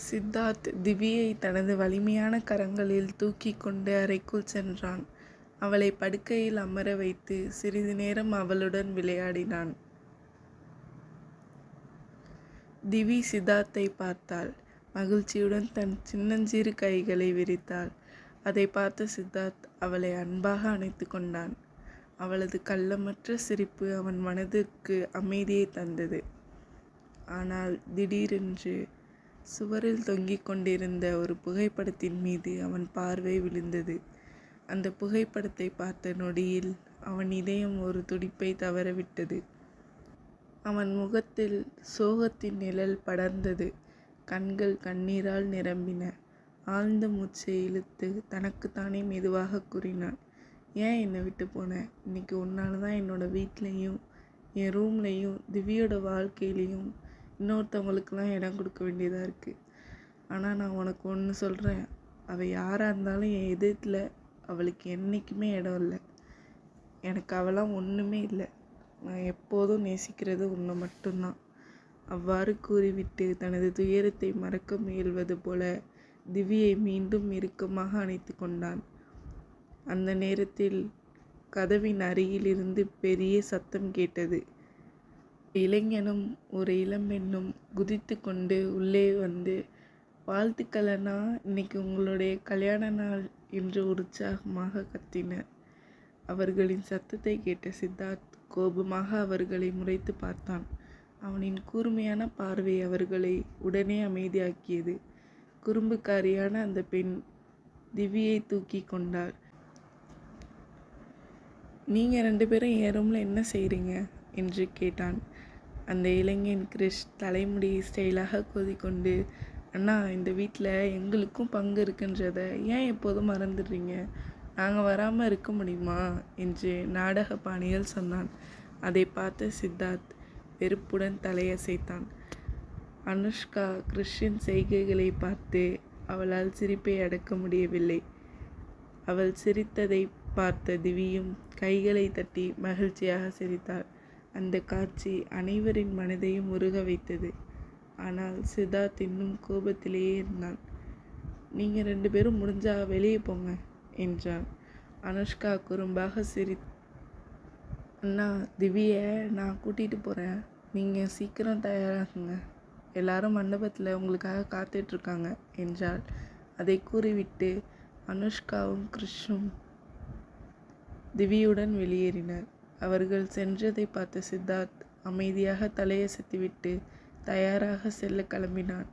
சித்தார்த் திவியை தனது வலிமையான கரங்களில் தூக்கி கொண்டு அறைக்குள் சென்றான். அவளை படுக்கையில் அமர வைத்து சிறிது நேரம் அவளுடன் விளையாடினான். திவி சித்தார்த்தை பார்த்தாள். மகிழ்ச்சியுடன் தன் சின்னஞ்சிறு கைகளை விரித்தாள். அதை பார்த்த சித்தார்த் அவளை அன்பாக அணைத்து கொண்டான். அவளது கள்ளமற்ற சிரிப்பு அவன் மனதிற்கு அமைதியை தந்தது. ஆனால் திடீரென்று சுவரில் தொங்கிக் கொண்டிருந்த ஒரு புகைப்படத்தின் மீது அவன் பார்வை விழுந்தது. அந்த புகைப்படத்தை பார்த்த நொடியில் அவன் இதயம் ஒரு துடிப்பை தவறவிட்டது. அவன் முகத்தில் சோகத்தின் நிழல் படர்ந்தது. கண்கள் கண்ணீரால் நிரம்பின. ஆழ்ந்த மூச்சை இழுத்து தனக்குத்தானே மெதுவாக கூறினான், ஏன் என்னை விட்டு போன? இன்னைக்கு உன்னால தான் என்னோடய வீட்லேயும் என் ரூம்லேயும் திவ்யோட வாழ்க்கையிலையும் இன்னொருத்தவங்களுக்கெல்லாம் இடம் கொடுக்க வேண்டியதாக இருக்குது. ஆனால் நான் உனக்கு ஒன்று சொல்கிறேன், அவள் யாராக இருந்தாலும் என் எதிர்த்தில் அவளுக்கு என்றைக்குமே இடம் இல்லை. எனக்கு அவளாம் ஒன்றுமே இல்லை. நான் எப்போதும் நேசிக்கிறது உன்னை மட்டும்தான். அவ்வாறு கூறிவிட்டு தனது துயரத்தை மறக்க முயல்வது போல திவ்யை மீண்டும் இறுக்கமாக அணைத்து கொண்டான். அந்த நேரத்தில் கதவின் அருகிலிருந்து பெரிய சத்தம் கேட்டது. இளைஞனும் ஒரு இளம்பெண்ணும் குதித்து கொண்டு உள்ளே வந்து, வாழ்த்துக்கள் அண்ணா, இன்னைக்கு உங்களுடைய கல்யாண நாள் என்று உற்சாகமாக கத்தினர். அவர்களின் சத்தத்தை கேட்ட சித்தார்த் கோபமாக அவர்களை முறைத்து பார்த்தான். அவனின் கூர்மையான பார்வை அவர்களை உடனே அமைதியாக்கியது. குறும்புக்காரியான அந்த பெண் திவ்யை தூக்கி கொண்டார். நீங்கள் 2 பேரும் என் ரூமில் என்ன செய்கிறீங்க என்று கேட்டான். அந்த இளைஞன் கிறிஷ் தலைமுடியை ஸ்டைலாக கோதிக்கொண்டு, அண்ணா, இந்த வீட்டில் எங்களுக்கும் பங்கு இருக்குன்றத ஏன் எப்போதும் மறந்துடுறீங்க? நாங்கள் வராமல் இருக்க முடியுமா என்று நாடக பாணியில் சொன்னான். அதை பார்த்த சித்தார்த் வெறுப்புடன் தலையசைத்தான். அனுஷ்கா கிறிஷின் செய்கைகளை பார்த்து அவளால் சிரிப்பை அடக்க முடியவில்லை. அவள் சிரித்ததை பார்த்த திவியும் கைகளை தட்டி மகிழ்ச்சியாக சிரித்தாள். அந்த காட்சி அனைவரின் மனதையும் உருக வைத்தது. ஆனால் சித்தார்த் இன்னும் கோபத்திலேயே இருந்தான். நீங்கள் 2 பேரும் முடிஞ்சா வெளியே போங்க என்றான். அனுஷ்கா குறும்பாக அண்ணா, திவியை நான் கூட்டிகிட்டு போகிறேன், நீங்கள் சீக்கிரம் தயாராகுங்க, எல்லாரும் மண்டபத்தில் உங்களுக்காக காத்துட்ருக்காங்க என்றாள். அதை கூறிவிட்டு அனுஷ்காவும் கிறிஷும் திவியுடன் வெளியேறினர். அவர்கள் சென்றதை பார்த்த சித்தார்த் அமைதியாக தலையசைத்துவிட்டு தயாராக செல்ல கிளம்பினான்.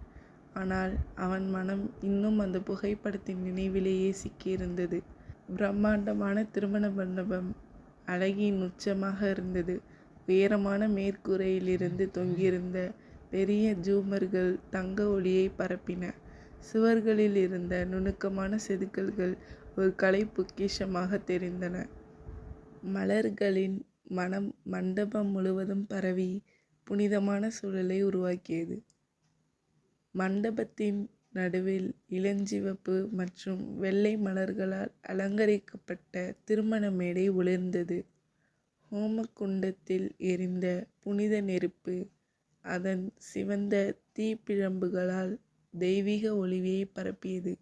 ஆனால் அவன் மனம் இன்னும் அந்த புகைப்படத்தின் நினைவிலேயே சிக்கியிருந்தது. பிரம்மாண்டமான திருமண மண்டபம் அழகியின் உச்சமாக இருந்தது. உயரமான மேற்கூரையிலிருந்து தொங்கியிருந்த பெரிய ஜூமர்கள் தங்க ஒளியை பரப்பின. சுவர்களில் இருந்த நுணுக்கமான செதுக்கல்கள் ஒரு கலை பொக்கிஷமாக தெரிந்தன. மலர்களின் மனம் மண்டபம் முழுவதும் பரவி புனிதமான சூழலை உருவாக்கியது. மண்டபத்தின் நடுவில் இளஞ்சிவப்பு மற்றும் வெள்ளை மலர்களால் அலங்கரிக்கப்பட்ட திருமண மேடை ஒளிர்ந்தது. ஹோமகுண்டத்தில் எரிந்த புனித நெருப்பு அதன் சிவந்த தீப்பிழம்புகளால் தெய்வீக ஒளியை பரப்பியது.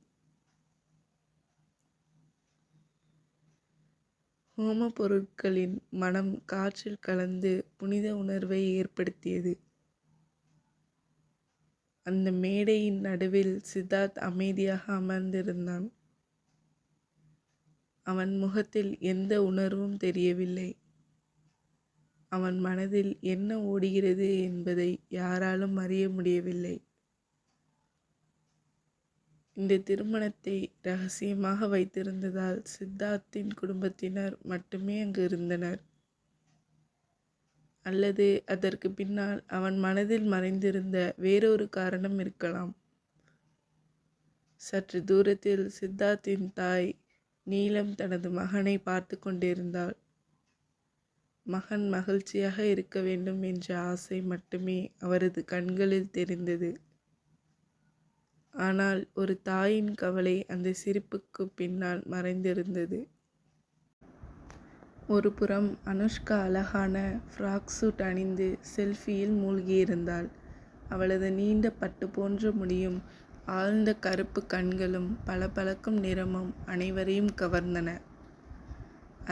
ஹோம பொருட்களின் மனம் காற்றில் கலந்து புனித உணர்வை ஏற்படுத்தியது. அந்த மேடையின் நடுவில் சித்தார்த் அமைதியாக அமர்ந்திருந்தான். அவன் முகத்தில் எந்த உணர்வும் தெரியவில்லை. அவன் மனதில் என்ன ஓடுகிறது என்பதை யாராலும் அறிய முடியவில்லை. இந்த திருமணத்தை ரகசியமாக வைத்திருந்ததால் சித்தார்த்தின் குடும்பத்தினர் மட்டுமே அங்கு இருந்தனர். அல்லது அதற்கு பின்னால் அவன் மனதில் மறைந்திருந்த வேறொரு காரணம் இருக்கலாம். சற்று தூரத்தில் சித்தார்த்தின் தாய் நீலம் தனது மகனை பார்த்து கொண்டிருந்தாள். மகன் மகிழ்ச்சியாக இருக்க வேண்டும் என்ற ஆசை மட்டுமே அவரது கண்களில் தெரிந்தது. ஆனால் ஒரு தாயின் கவலை அந்த சிரிப்புக்கு பின்னால் மறைந்திருந்தது. ஒரு புறம் அனுஷ்கா அழகான ஃப்ராக் சூட் அணிந்து செல்ஃபியில் மூழ்கியிருந்தாள். அவளது நீண்ட பட்டு போன்ற முடியும் ஆழ்ந்த கருப்பு கண்களும் பளபளக்கும் நிறமும் அனைவரையும் கவர்ந்தன.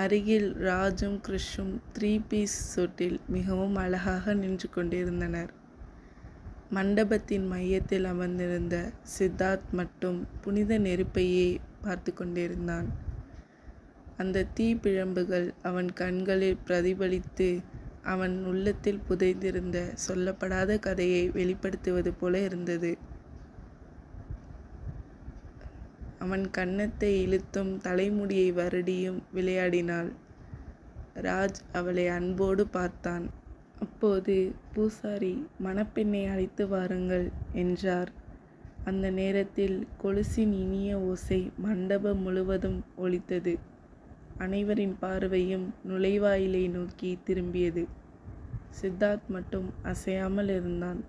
அருகில் ராஜும் கிறிஷும் 3 பீஸ் சூட்டில் மிகவும் அழகாக நின்று கொண்டிருந்தனர். மண்டபத்தின் மையத்தில் அமர்ந்திருந்த சித்தார்த் மட்டும் புனித நெருப்பையே பார்த்து கொண்டிருந்தான். அந்த தீப்பிழம்புகள் அவன் கண்களில் பிரதிபலித்து அவன் உள்ளத்தில் புதைந்திருந்த சொல்லப்படாத கதையை வெளிப்படுத்துவது போல இருந்தது. அவன் கன்னத்தை இழுத்தும் தலைமுடியை வருடியும் விளையாடினாள். ராஜ் அவளை அன்போடு பார்த்தான். அப்போது பூசாரி மணப்பெண்ணை அழைத்து வாருங்கள் என்றார். அந்த நேரத்தில் கொலுசின் இனிய ஓசை மண்டபம் முழுவதும் ஒலித்தது. அனைவரின் பார்வையும் நுழைவாயிலை நோக்கி திரும்பியது. சித்தார்த் மட்டும் அசையாமல் இருந்தான்.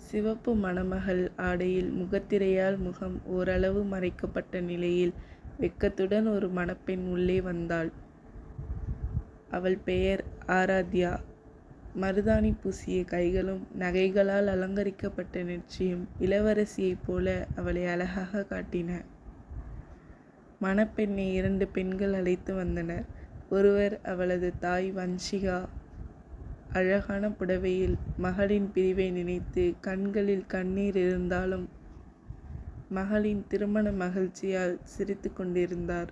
சிவப்பு மணமகள் ஆடையில் முகத்திரையால் முகம் ஓரளவு மறைக்கப்பட்ட நிலையில் வெட்கத்துடன் ஒரு மணப்பெண் உள்ளே வந்தாள். அவள் பெயர் ஆராத்யா. மருதாணி பூசிய கைகளும் நகைகளால் அலங்கரிக்கப்பட்ட நெற்றியும் இளவரசியைப் போல அவளை அழகாக காட்டின. மணப்பெண்ணை 2 பெண்கள் அழைத்து வந்தனர். ஒருவர் அவளது தாய் வன்ஷிகா. அழகான புடவையில் மகளின் பிரிவை நினைத்து கண்களில் கண்ணீர் இருந்தாலும் மகளின் திருமண மகிழ்ச்சியால் சிரித்து கொண்டிருந்தார்.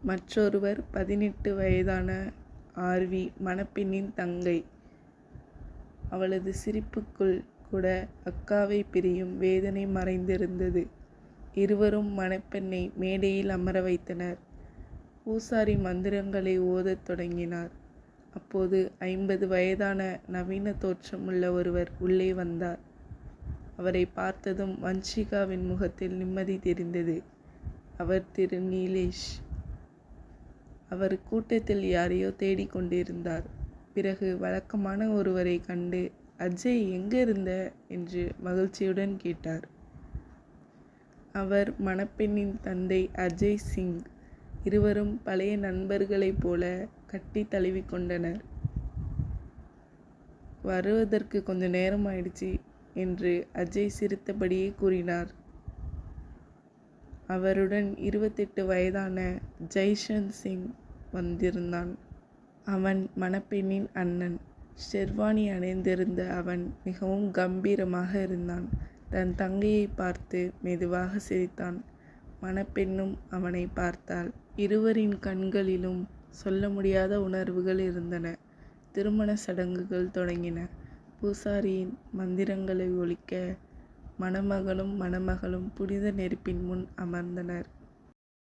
மற்றொருவர் 18 வயதான ஆர்வி, மணப்பெண்ணின் தங்கை. அவளது சிரிப்புக்குள் கூட அக்காவை பிரியும் வேதனை மறைந்திருந்தது. இருவரும் மணப்பெண்ணை மேடையில் அமர வைத்தனர். பூசாரி மந்திரங்களை ஓதத் தொடங்கினார். அப்போது 50 வயதான நவீன தோற்றமுள்ள ஒருவர் உள்ளே வந்தார். அவரை பார்த்ததும் வன்ஷிகாவின் முகத்தில் நிம்மதி தெரிந்தது. அவர் திரு நீலேஷ். அவர் கூட்டத்தில் யாரையோ தேடிக் கொண்டிருந்தார். பிறகு வழக்கமான ஒருவரை கண்டு, அஜய் எங்கே இருந்த என்று மகிழ்ச்சியுடன் கேட்டார். அவர் மணப்பெண்ணின் தந்தை அஜய் சிங். இருவரும் பழைய நண்பர்களைப் போல கட்டி தழுவிக்கொண்டனர். வருவதற்கு கொஞ்ச நேரம் ஆயிடுச்சு என்று அஜய் சிரித்தபடியே கூறினார். அவருடன் 28 வயதான ஜெய்ஷந்த் சிங் வந்திருந்தான். அவன் மணப்பெண்ணின் அண்ணன். ஷெர்வானி அணிந்திருந்த அவன் மிகவும் கம்பீரமாக இருந்தான். தன் தங்கையை பார்த்து மெதுவாக சிரித்தான். மணப்பெண்ணும் அவனை பார்த்தாள். இருவரின் கண்களிலும் சொல்ல முடியாத உணர்வுகள் இருந்தன. திருமண சடங்குகள் தொடங்கின. பூசாரியின் மந்திரங்களை ஒலிக்க மணமகனும் மணமகளும் புனித நெருப்பின் முன் அமர்ந்தனர்.